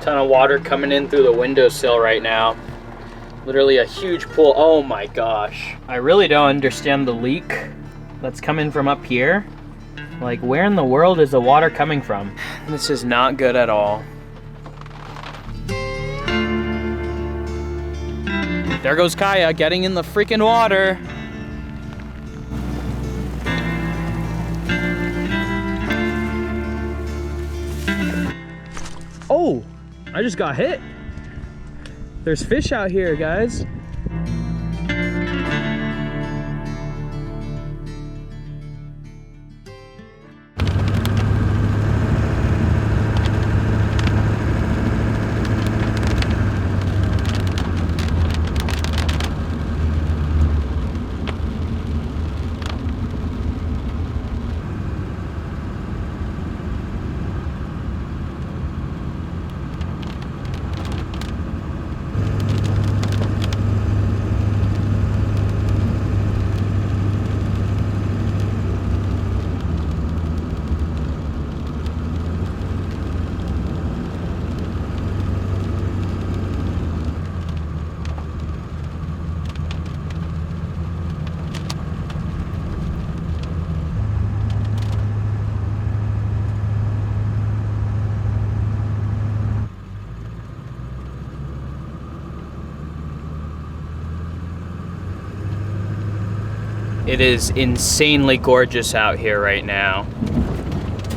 Ton of water coming in through the windowsill right now. Literally a huge pool. Oh my gosh. I really don't understand the leak that's coming from up here. Like, where in the world is the water coming from? This is not good at all. There goes Kaya getting in the freaking water. Oh, I just got hit. There's fish out here, guys. It is insanely gorgeous out here right now.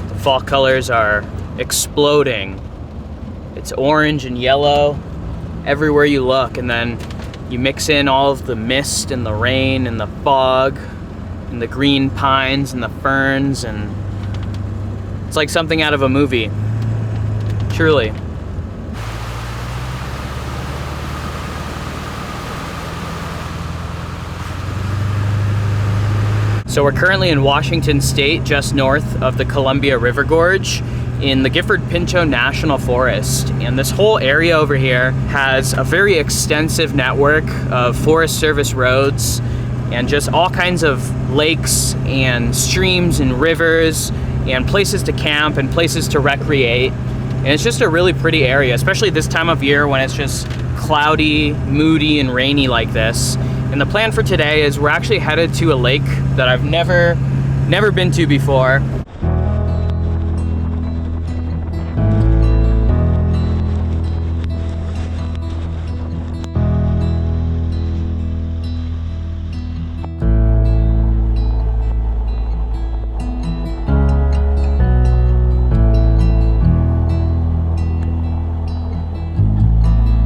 The fall colors are exploding. It's orange and yellow everywhere you look, and then you mix in all of the mist and the rain and the fog and the green pines and the ferns, and it's like something out of a movie, truly. So we're currently in Washington State, just north of the Columbia River Gorge in the Gifford-Pinchot National Forest. And this whole area over here has a very extensive network of Forest Service roads and just all kinds of lakes and streams and rivers and places to camp and places to recreate. And it's just a really pretty area, especially this time of year when it's just cloudy, moody, and rainy like this. And the plan for today is we're actually headed to a lake that I've never been to before.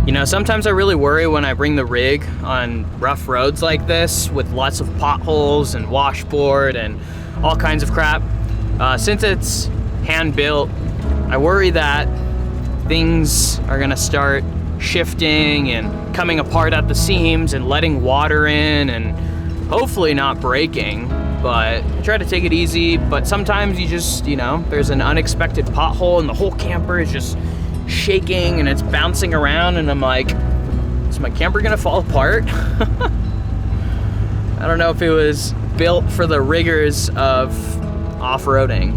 You know, sometimes I really worry when I bring the rig on rough roads like this with lots of potholes and washboard and all kinds of crap. Since it's hand-built, I worry that things are gonna start shifting and coming apart at the seams and letting water in and hopefully not breaking. But I try to take it easy, but sometimes you just, you know, there's an unexpected pothole and the whole camper is just shaking and it's bouncing around, and I'm like, is my camper gonna fall apart? I don't know if it was built for the rigors of off-roading.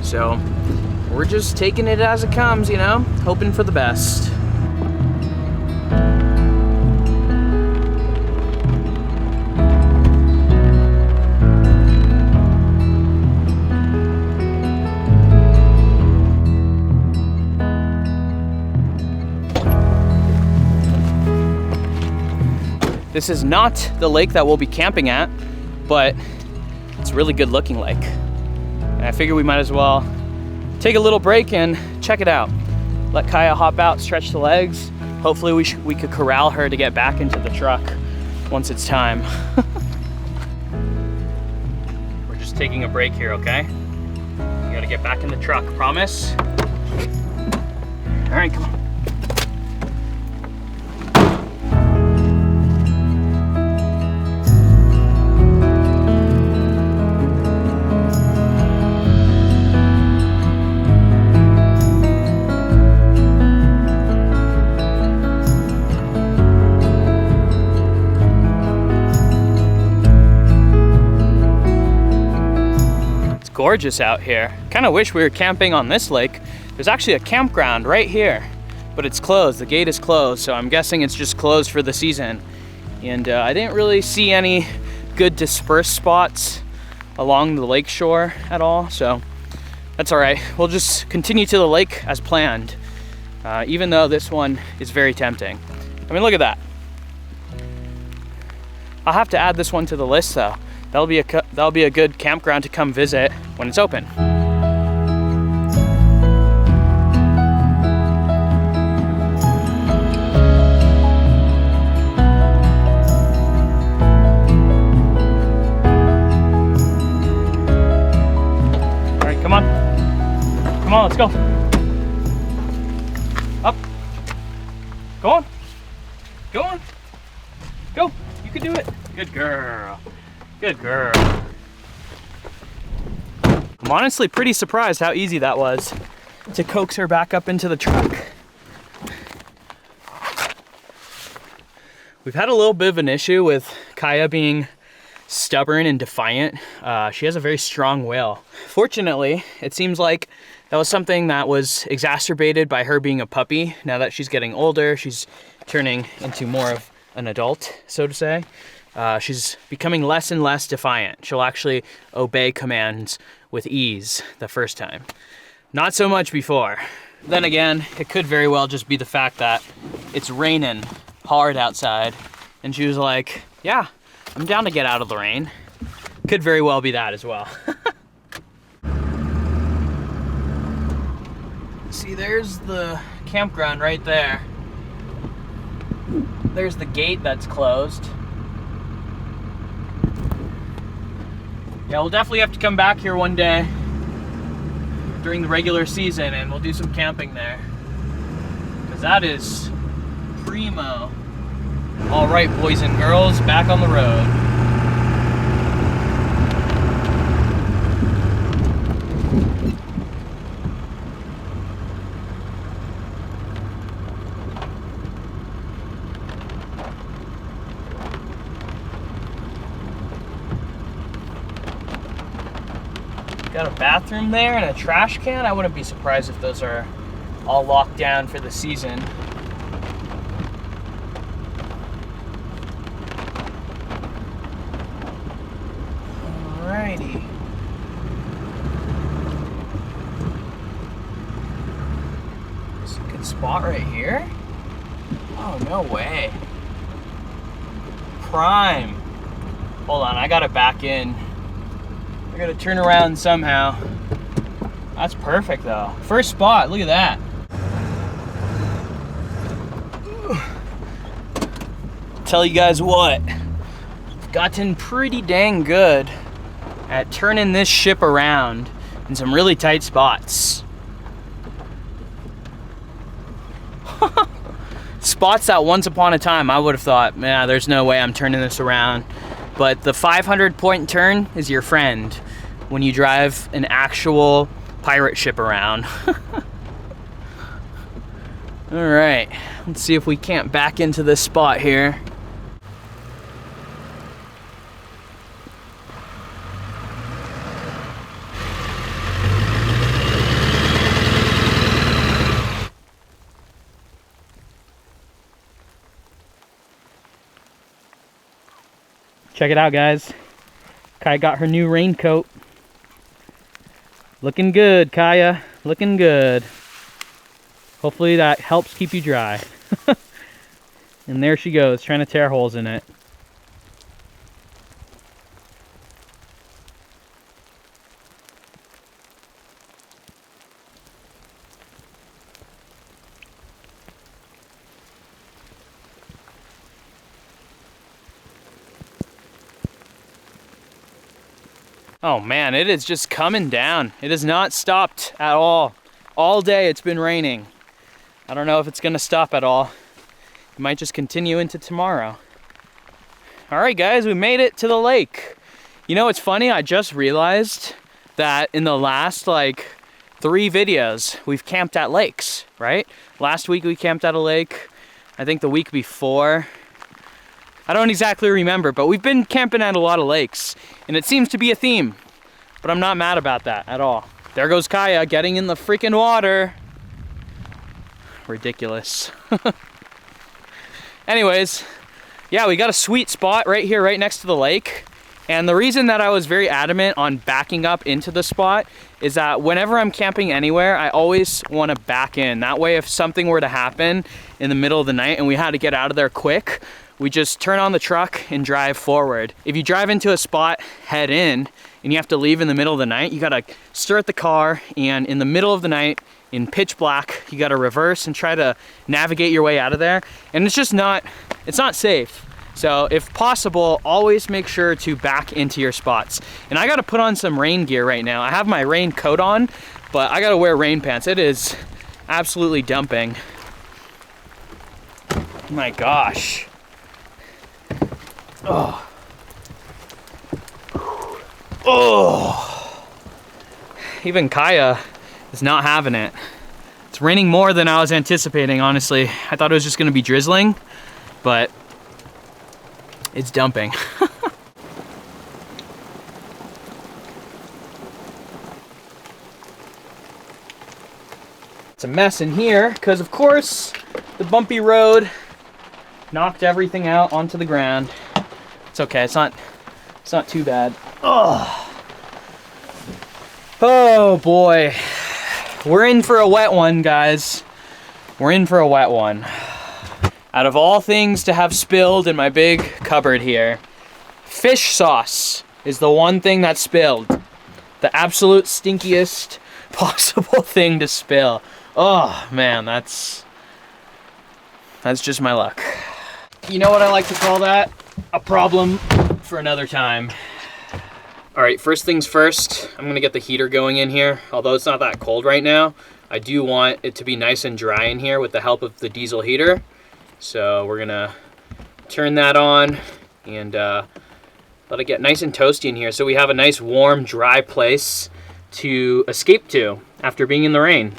So we're just taking it as it comes, you know, hoping for the best. This is not the lake that we'll be camping at, but it's a really good looking lake. And I figure we might as well take a little break and check it out. Let Kaya hop out, stretch the legs. Hopefully we could corral her to get back into the truck once it's time. We're just taking a break here, okay? You gotta get back in the truck, promise? All right, come on. Gorgeous out here. Kind of wish we were camping on this lake. There's actually a campground right here, but it's closed. The gate is closed, so I'm guessing it's just closed for the season. And I didn't really see any good dispersed spots along the lake shore at all, so that's all right. We'll just continue to the lake as planned, even though this one is very tempting. I mean, look at that. I'll have to add this one to the list though. That'll be a good campground to come visit when it's open. All right, come on. Come on, let's go. Up. Go on. Go on. Go. You can do it. Good girl. Good girl. I'm honestly pretty surprised how easy that was to coax her back up into the truck. We've had a little bit of an issue with Kaya being stubborn and defiant. She has a very strong will. Fortunately, it seems like that was something that was exacerbated by her being a puppy. Now that she's getting older, she's turning into more of an adult, so to say. She's becoming less and less defiant. She'll actually obey commands with ease the first time. Not so much before. Then again, it could very well just be the fact that it's raining hard outside, and she was like, yeah, I'm down to get out of the rain. Could very well be that as well. See, there's the campground right there. There's the gate that's closed. Yeah, we'll definitely have to come back here one day during the regular season and we'll do some camping there. Because that is primo. All right, boys and girls, back on the road. Got a bathroom there and a trash can. I wouldn't be surprised if those are all locked down for the season. Alrighty. It's a good spot right here. Oh, no way. Prime. Hold on, I gotta back in. I gotta turn around somehow. That's perfect though. First spot, look at that. Tell you guys what, I've gotten pretty dang good at turning this ship around in some really tight spots. Spots that once upon a time I would have thought, man, there's no way I'm turning this around. But the 500-point turn is your friend when you drive an actual pirate ship around. All right, let's see if we can't back into this spot here. Check it out, guys. Kaya got her new raincoat. Looking good, Kaya. Looking good. Hopefully that helps keep you dry. And there she goes, trying to tear holes in it. Oh man, it is just coming down. It has not stopped at all. All day it's been raining. I don't know if it's gonna stop at all. It might just continue into tomorrow. All right guys, we made it to the lake. You know, it's funny, I just realized that in the last 3 videos, we've camped at lakes, right? Last week we camped at a lake. I think the week before, I don't exactly remember, but we've been camping at a lot of lakes, and it seems to be a theme, but I'm not mad about that at all. There goes Kaya getting in the freaking water. ridiculous. Anyways, yeah, we got a sweet spot right here, right next to the lake. And the reason that I was very adamant on backing up into the spot is that whenever I'm camping anywhere, I always want to back in. That way, if something were to happen in the middle of the night and we had to get out of there quick, we just turn on the truck and drive forward. If you drive into a spot head in and you have to leave in the middle of the night, you gotta start the car, and in the middle of the night, in pitch black, you gotta reverse and try to navigate your way out of there. And it's just not, it's not safe. So if possible, always make sure to back into your spots. And I gotta put on some rain gear right now. I have my rain coat on, but I gotta wear rain pants. It is absolutely dumping. My gosh. Oh. Oh. Even Kaya is not having it. It's raining more than I was anticipating, honestly. I thought it was just gonna be drizzling, but it's dumping. It's a mess in here because, of course, the bumpy road knocked everything out onto the ground. It's okay. It's not too bad. Oh boy, we're in for a wet one, guys. We're in for a wet one. Out of all things to have spilled in my big cupboard here, fish sauce is the one thing that spilled. The absolute stinkiest possible thing to spill. Oh man, that's just my luck. You know what I like to call that? A problem for another time. All right, first things first, I'm gonna get the heater going in here. Although it's not that cold right now, I do want it to be nice and dry in here with the help of the diesel heater. So we're gonna turn that on and let it get nice and toasty in here so we have a nice warm, dry place to escape to after being in the rain.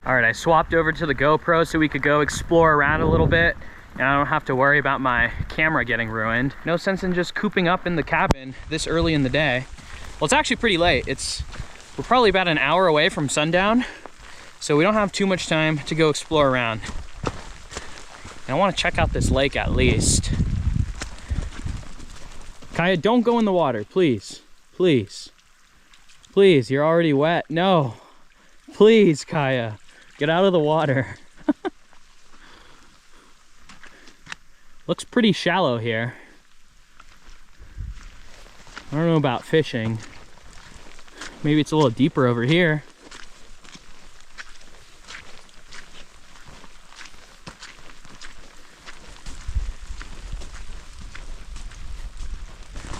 All right, I swapped over to the GoPro so we could go explore around a little bit, and I don't have to worry about my camera getting ruined. No sense in just cooping up in the cabin this early in the day. Well, it's actually pretty late. We're probably about an hour away from sundown, so we don't have too much time to go explore around. And I want to check out this lake at least. Kaya, don't go in the water, please. Please. Please, you're already wet. No. Please, Kaya. Get out of the water. Looks pretty shallow here. I don't know about fishing. Maybe it's a little deeper over here.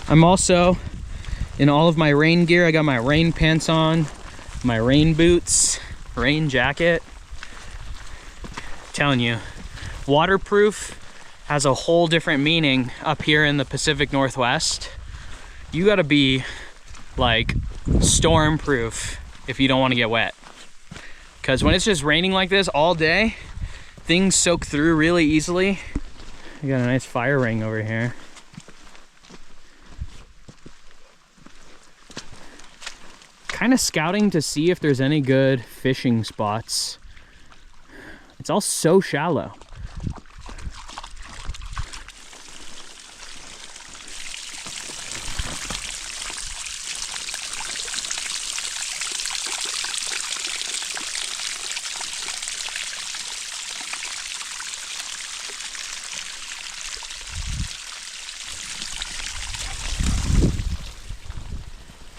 I'm also in all of my rain gear. I got my rain pants on, my rain boots, rain jacket. I'm telling you, waterproof has a whole different meaning up here in the Pacific Northwest. You gotta be like storm proof if you don't want to get wet. Because when it's just raining like this all day, things soak through really easily. We got a nice fire ring over here. Kind of scouting to see if there's any good fishing spots. It's all so shallow.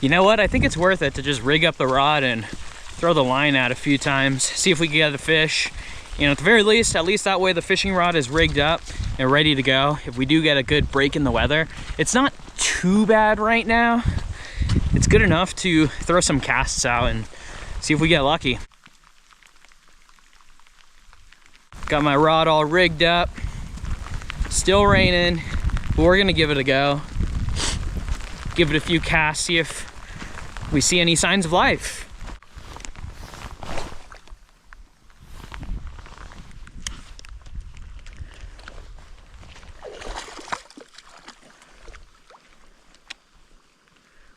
You know what? I think it's worth it to just rig up the rod and throw the line out a few times, see if we can get a fish. You know, at the very least, at least that way the fishing rod is rigged up and ready to go. If we do get a good break in the weather, it's not too bad right now. It's good enough to throw some casts out and see if we get lucky. Got my rod all rigged up. Still raining, but we're gonna give it a go. Give it a few casts, see if we see any signs of life.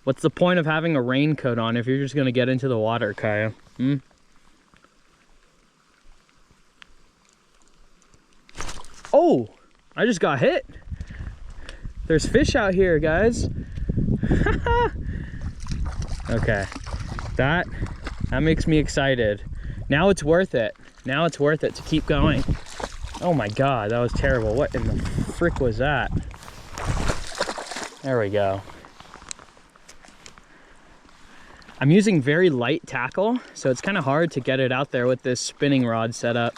What's the point of having a raincoat on if you're just gonna get into the water, Kaya? Hmm? Oh, I just got hit. There's fish out here, guys. Okay, that makes me excited. Now it's worth it. Now it's worth it to keep going. Oh my God, that was terrible. What in the frick was that? There we go. I'm using very light tackle, so it's kind of hard to get it out there with this spinning rod setup.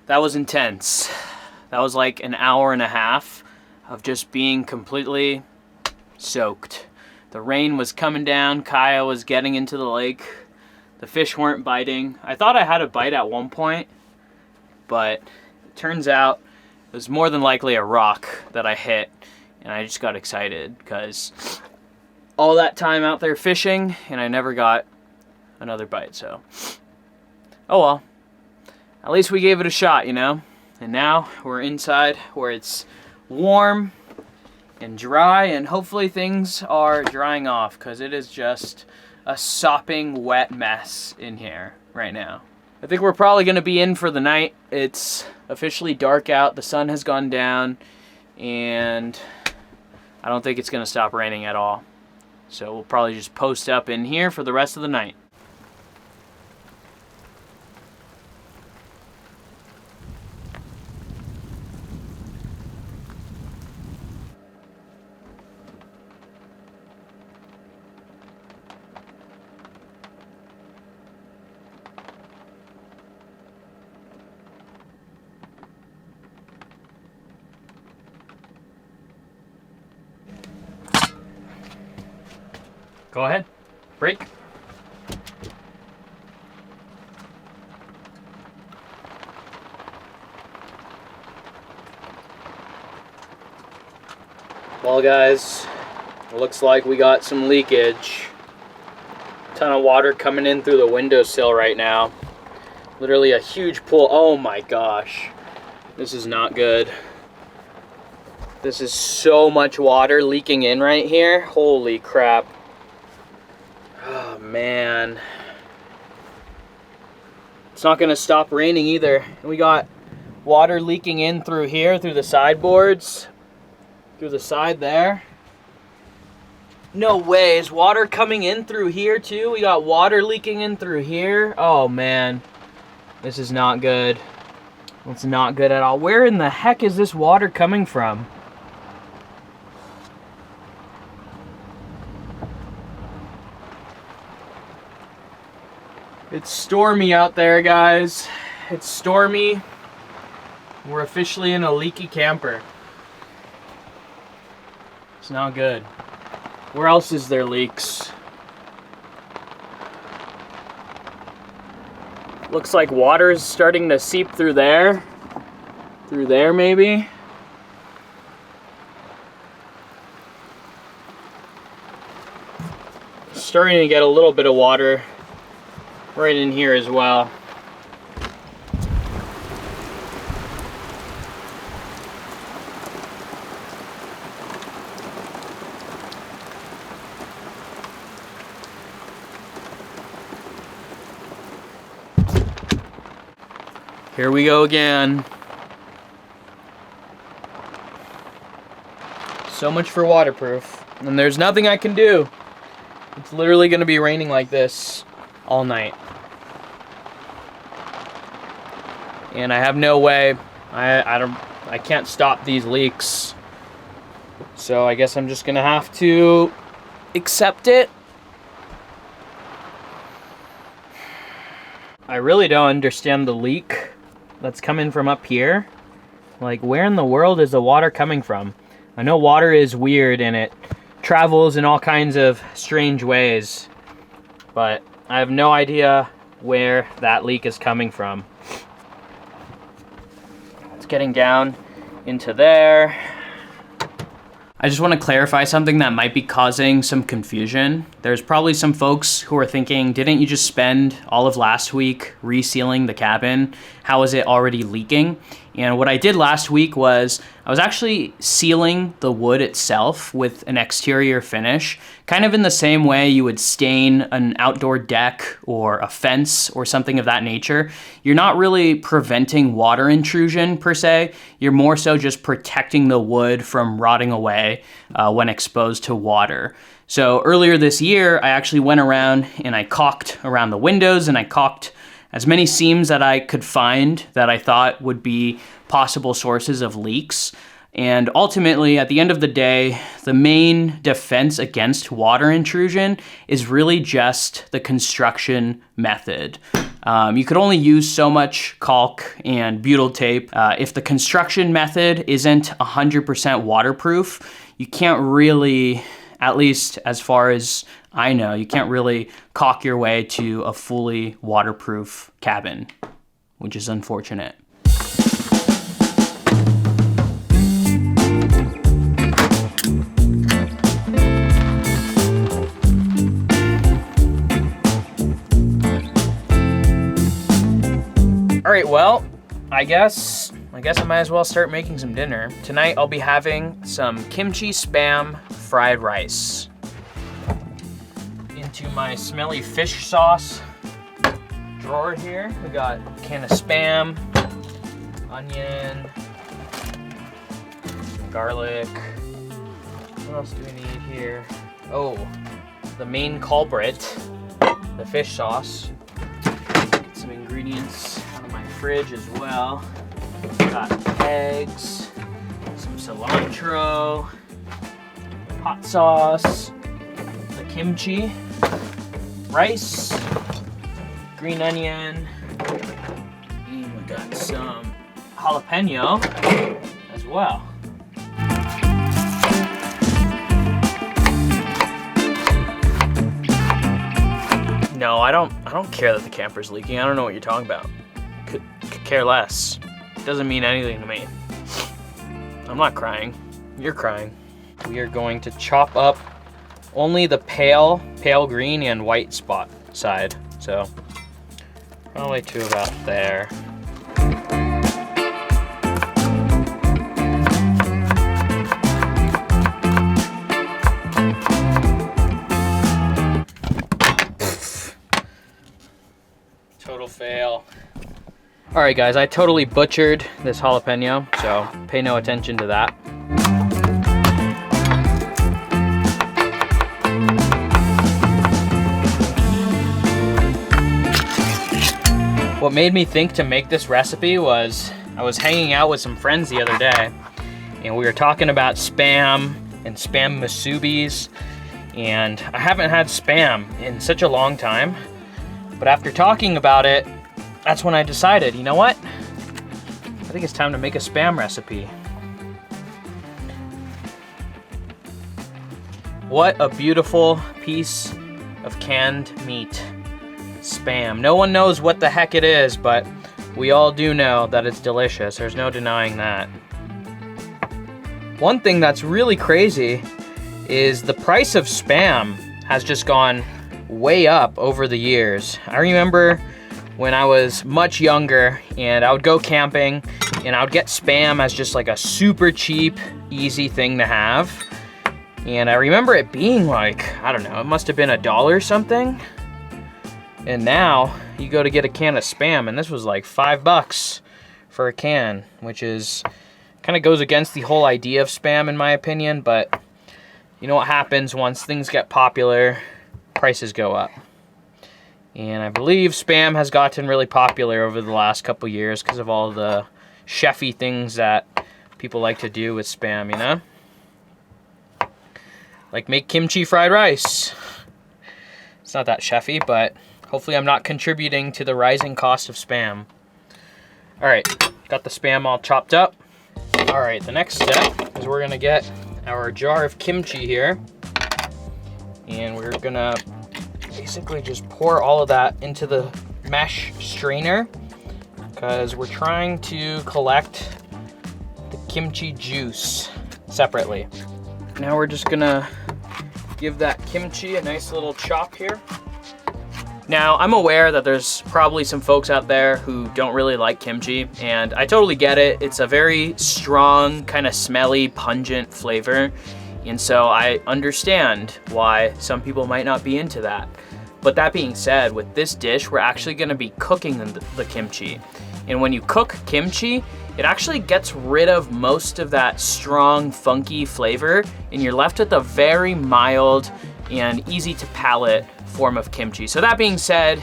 That was intense. That was like an hour and a half of just being completely soaked. The rain was coming down, Kaya was getting into the lake. The fish weren't biting. I thought I had a bite at one point, but it turns out it was more than likely a rock that I hit, and I just got excited because all that time out there fishing and I never got another bite, so oh well. At least we gave it a shot, you know? And now we're inside where it's warm and dry, and hopefully things are drying off because it is just a sopping wet mess in here right now. I think we're probably going to be in for the night. It's officially dark out, the sun has gone down, and I don't think it's going to stop raining at all. So we'll probably just post up in here for the rest of the night. Go ahead, break. Well guys, it looks like we got some leakage. Ton of water coming in through the windowsill right now. Literally a huge pool. Oh my gosh, this is not good. This is so much water leaking in right here. Holy crap. Oh man, it's not gonna stop raining either. We got water leaking in through here, through the sideboards, through the side there. No way, is water coming in through here too? We got water leaking in through here. Oh man, this is not good. It's not good at all. Where in the heck is this water coming from? It's stormy out there, guys. It's stormy. We're officially in a leaky camper. It's not good. Where else is there leaks? Looks like water is starting to seep through there. Through there, maybe. Starting to get a little bit of water right in here as well. Here we go again. So much for waterproof. And there's nothing I can do. It's literally going to be raining like this all night. And I have no way. I can't stop these leaks. So I guess I'm just gonna have to accept it. I really don't understand the leak that's coming from up here. Like, where in the world is the water coming from? I know water is weird and it travels in all kinds of strange ways, but I have no idea where that leak is coming from. It's getting down into there. I just want to clarify something that might be causing some confusion. There's probably some folks who are thinking, didn't you just spend all of last week resealing the cabin? How is it already leaking? And what I did last week was I was actually sealing the wood itself with an exterior finish, kind of in the same way you would stain an outdoor deck or a fence or something of that nature. You're not really preventing water intrusion per se. You're more so just protecting the wood from rotting away when exposed to water. So earlier this year, I actually went around and I caulked around the windows, and I caulked as many seams that I could find that I thought would be possible sources of leaks. And ultimately, at the end of the day, the main defense against water intrusion is really just the construction method. You could only use so much caulk and butyl tape. If the construction method isn't 100% waterproof, you can't really, at least as far as I know, you can't really caulk your way to a fully waterproof cabin, which is unfortunate. All right, well, I guess I might as well start making some dinner. Tonight I'll be having some kimchi spam fried rice. Into my smelly fish sauce drawer here, we got a can of spam, onion, garlic. What else do we need here? Oh, the main culprit, the fish sauce. Get some ingredients out of my fridge as well. Got eggs, some cilantro, hot sauce, the kimchi, rice, green onion, and we got some jalapeno as well. No, I don't care that the camper's leaking. I don't know what you're talking about. Could care less. Doesn't mean anything to me. I'm not crying. You're crying. We are going to chop up only the pale green and white spot side. So probably to about there. Total fail. All right, guys, I totally butchered this jalapeno, so pay no attention to that. What made me think to make this recipe was I was hanging out with some friends the other day, and we were talking about spam and spam musubis, and I haven't had spam in such a long time, but after talking about it, that's when I decided, you know what? I think it's time to make a spam recipe. What a beautiful piece of canned meat. Spam. No one knows what the heck it is, but we all do know that it's delicious. There's no denying that. One thing that's really crazy is the price of spam has just gone way up over the years. I remember when I was much younger and I would go camping and I would get spam as just like a super cheap, easy thing to have. And I remember it being like, I don't know, it must have been $1 something. And now you go to get a can of spam and this was like $5 for a can, which is kind of goes against the whole idea of spam in my opinion, but you know what happens once things get popular, prices go up. And I believe spam has gotten really popular over the last couple years because of all the chefy things that people like to do with spam, you know? Like make kimchi fried rice. It's not that chefy, but hopefully I'm not contributing to the rising cost of spam. All right, got the spam all chopped up. All right, the next step is we're gonna get our jar of kimchi here, and we're gonna basically just pour all of that into the mesh strainer because we're trying to collect the kimchi juice separately. Now we're just gonna give that kimchi a nice little chop here. Now, I'm aware that there's probably some folks out there who don't really like kimchi, and I totally get it. It's a very strong, kind of smelly, pungent flavor, and so I understand why some people might not be into that. But that being said, with this dish, we're actually gonna be cooking the kimchi. And when you cook kimchi, it actually gets rid of most of that strong, funky flavor, and you're left with a very mild and easy to palate form of kimchi. So that being said,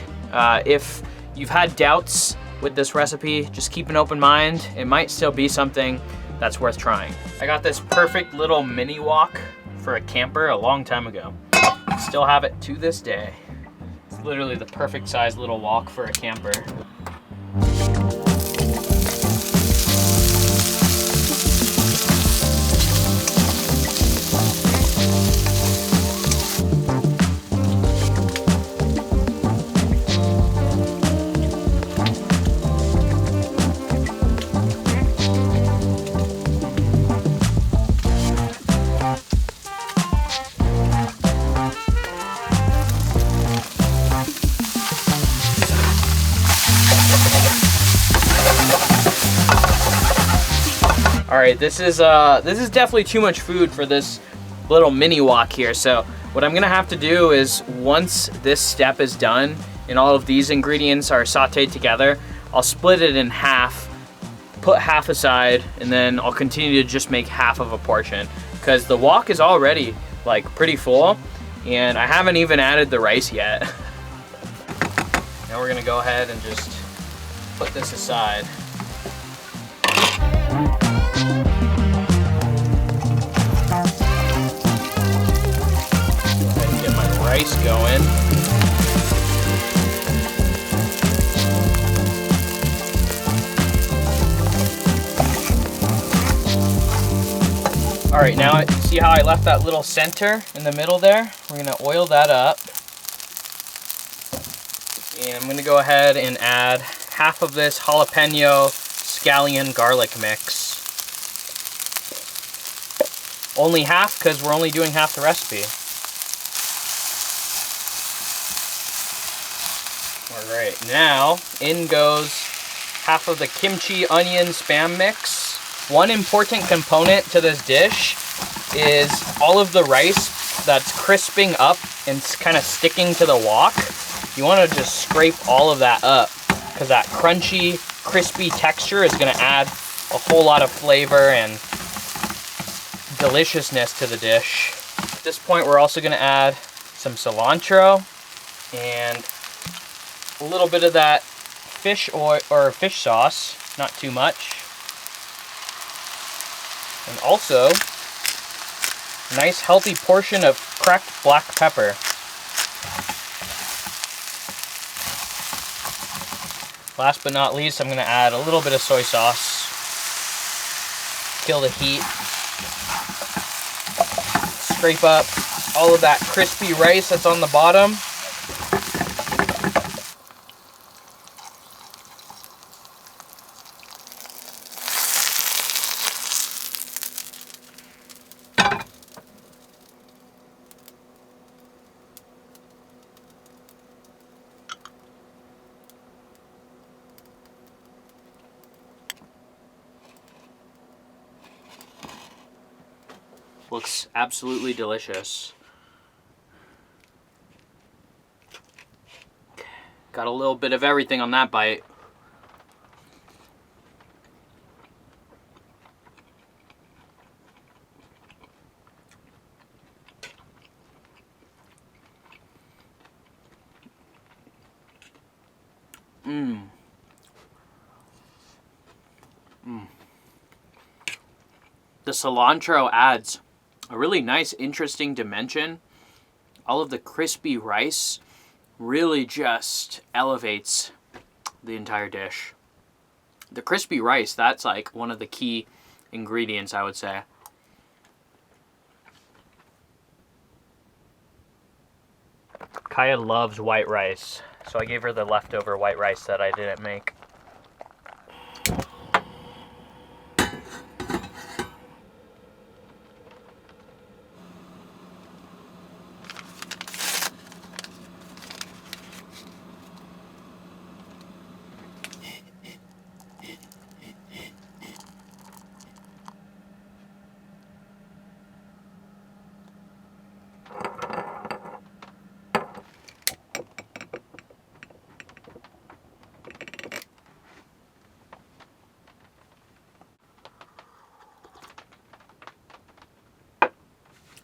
if you've had doubts with this recipe, just keep an open mind. It might still be something that's worth trying. I got this perfect little mini wok for a camper a long time ago. Still have it to this day. It's literally the perfect size little wok for a camper. All right, this is definitely too much food for this little mini wok here. So what I'm gonna have to do is, once this step is done and all of these ingredients are sauteed together, I'll split it in half, put half aside, and then I'll continue to just make half of a portion, because the wok is already like pretty full and I haven't even added the rice yet. Now we're gonna go ahead and just put this aside. Rice going. All right, now see how I left that little center in the middle there? We're gonna oil that up. And I'm gonna go ahead and add half of this jalapeno scallion garlic mix. Only half, because we're only doing half the recipe. All right, now in goes half of the kimchi onion spam mix. One important component to this dish is all of the rice that's crisping up and kind of sticking to the wok. You want to just scrape all of that up, because that crunchy, crispy texture is going to add a whole lot of flavor and deliciousness to the dish. At this point, we're also going to add some cilantro and a little bit of that fish oil or fish sauce, not too much. And also a nice healthy portion of cracked black pepper. Last but not least, I'm going to add a little bit of soy sauce. Kill the heat. Scrape up all of that crispy rice that's on the bottom. Looks absolutely delicious. Got a little bit of everything on that bite. The cilantro adds a really nice, interesting dimension. All of the crispy rice really just elevates the entire dish. The crispy rice, that's like one of the key ingredients, I would say. Kaya loves white rice, so I gave her the leftover white rice that I didn't make.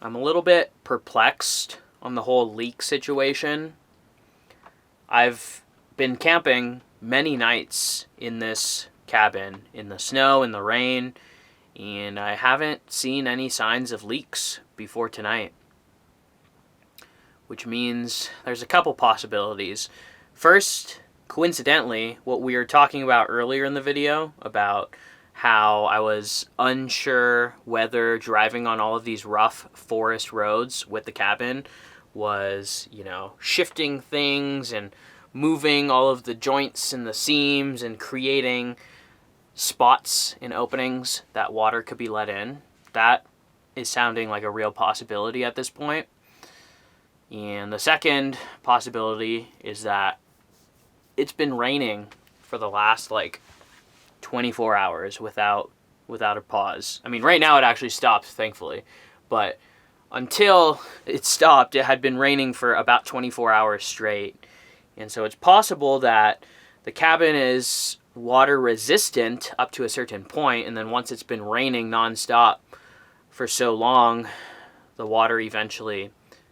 I'm a little bit perplexed on the whole leak situation. I've been camping many nights in this cabin, in the snow, in the rain, and I haven't seen any signs of leaks before tonight. Which means there's a couple possibilities. First, coincidentally, what we were talking about earlier in the video about how I was unsure whether driving on all of these rough forest roads with the cabin was, shifting things and moving all of the joints and the seams and creating spots and openings that water could be let in. That is sounding like a real possibility at this point. And the second possibility is that it's been raining for the last 24 hours without a pause. I mean, right now it actually stopped, thankfully. But until it stopped, it had been raining for about 24 hours straight. And so it's possible that the cabin is water resistant up to a certain point, and then once it's been raining nonstop for so long, the water eventually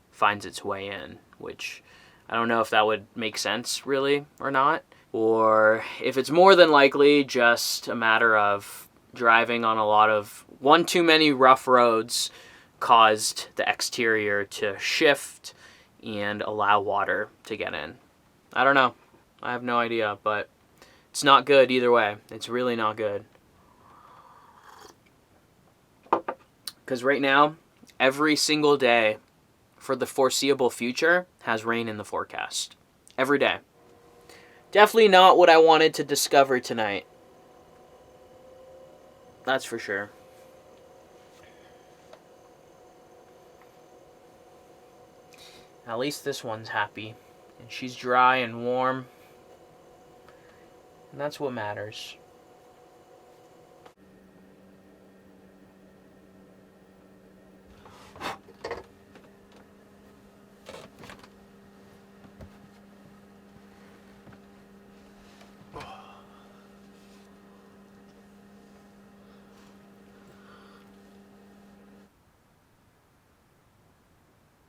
finds its way in, which I don't know if that would make sense really or not, or if it's more than likely just a matter of driving on a lot of one too many rough roads caused the exterior to shift and allow water to get in. I don't know. I have no idea, but it's not good either way. It's really not good. Because right now, every single day for the foreseeable future has rain in the forecast. Every day. Definitely not what I wanted to discover tonight. That's for sure. At least this one's happy. And she's dry and warm. And that's what matters.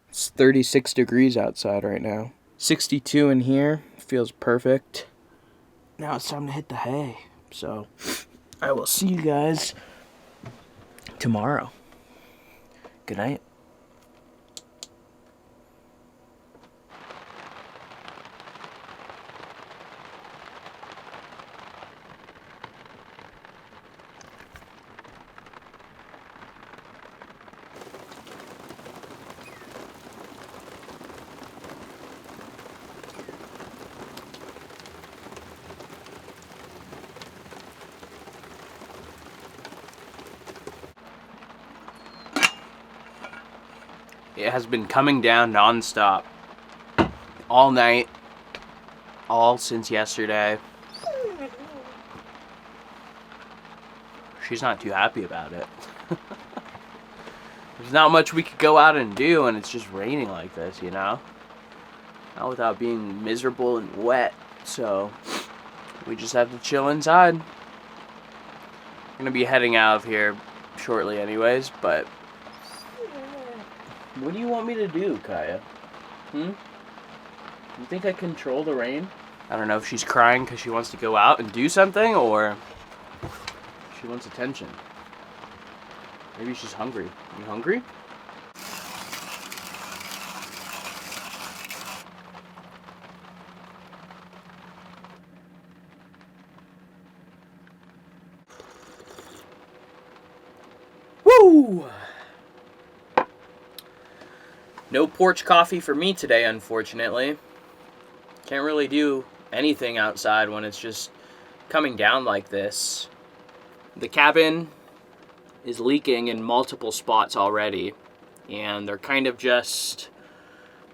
It's 36 degrees outside right now. 62 in here. Feels perfect. Now it's time to hit the hay. So I will see you guys tomorrow. Good night. It has been coming down nonstop all night, all since yesterday. She's not too happy about it. There's not much we could go out and do, and it's just raining like this, Not without being miserable and wet, so we just have to chill inside. I'm gonna be heading out of here shortly anyways, but what do you want me to do, Kaya? You think I control the rain? I don't know if she's crying because she wants to go out and do something, or she wants attention. Maybe she's hungry. You hungry? Woo! No porch coffee for me today, unfortunately. Can't really do anything outside when it's just coming down like this. The cabin is leaking in multiple spots already, and they're kind of just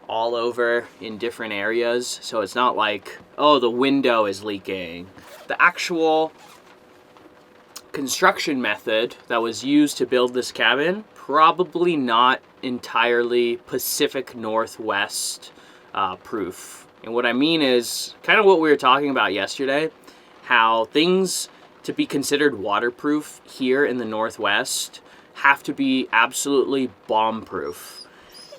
all over in different areas, so it's not like, oh, the window is leaking. The actual construction method that was used to build this cabin, probably not entirely Pacific Northwest proof. And what I mean is kind of what we were talking about yesterday, how things to be considered waterproof here in the Northwest have to be absolutely bomb-proof.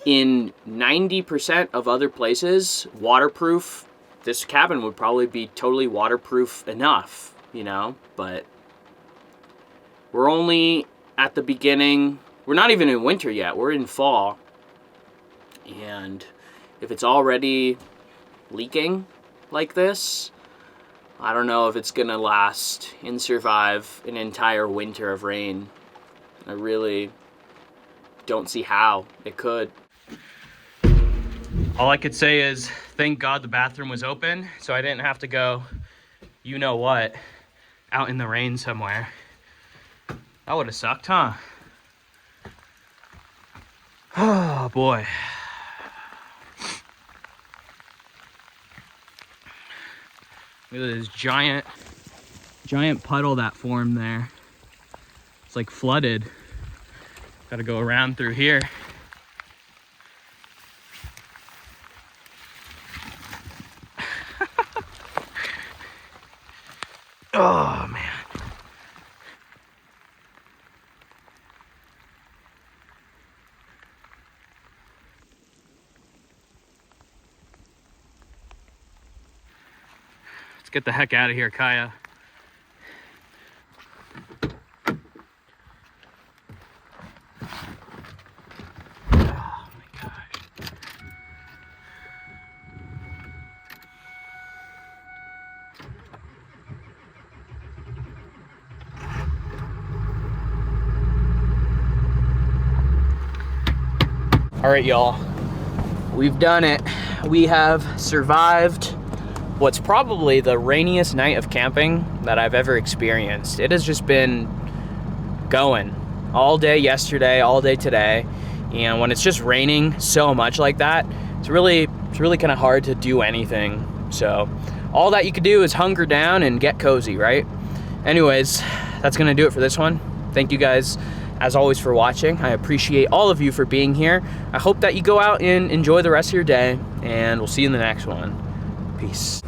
In 90% of other places, waterproof, this cabin would probably be totally waterproof enough, you know, but we're only at the beginning. We're not even in winter yet, we're in fall. And if it's already leaking like this, I don't know if it's gonna last and survive an entire winter of rain. I really don't see how it could. All I could say is, thank God the bathroom was open, so I didn't have to go, you know what, out in the rain somewhere. That would have sucked, huh? Oh boy. Look at this giant puddle that formed there. It's like flooded. Gotta go around through here. Oh man. Let's get the heck out of here, Kaya. Oh my gosh. All right, y'all. We've done it. We have survived what's probably the rainiest night of camping that I've ever experienced. It has just been going all day yesterday, all day today. And when it's just raining so much like that, it's really kind of hard to do anything. So all that you could do is hunker down and get cozy, right? Anyways, that's gonna do it for this one. Thank you guys, as always, for watching. I appreciate all of you for being here. I hope that you go out and enjoy the rest of your day, and we'll see you in the next one. Peace.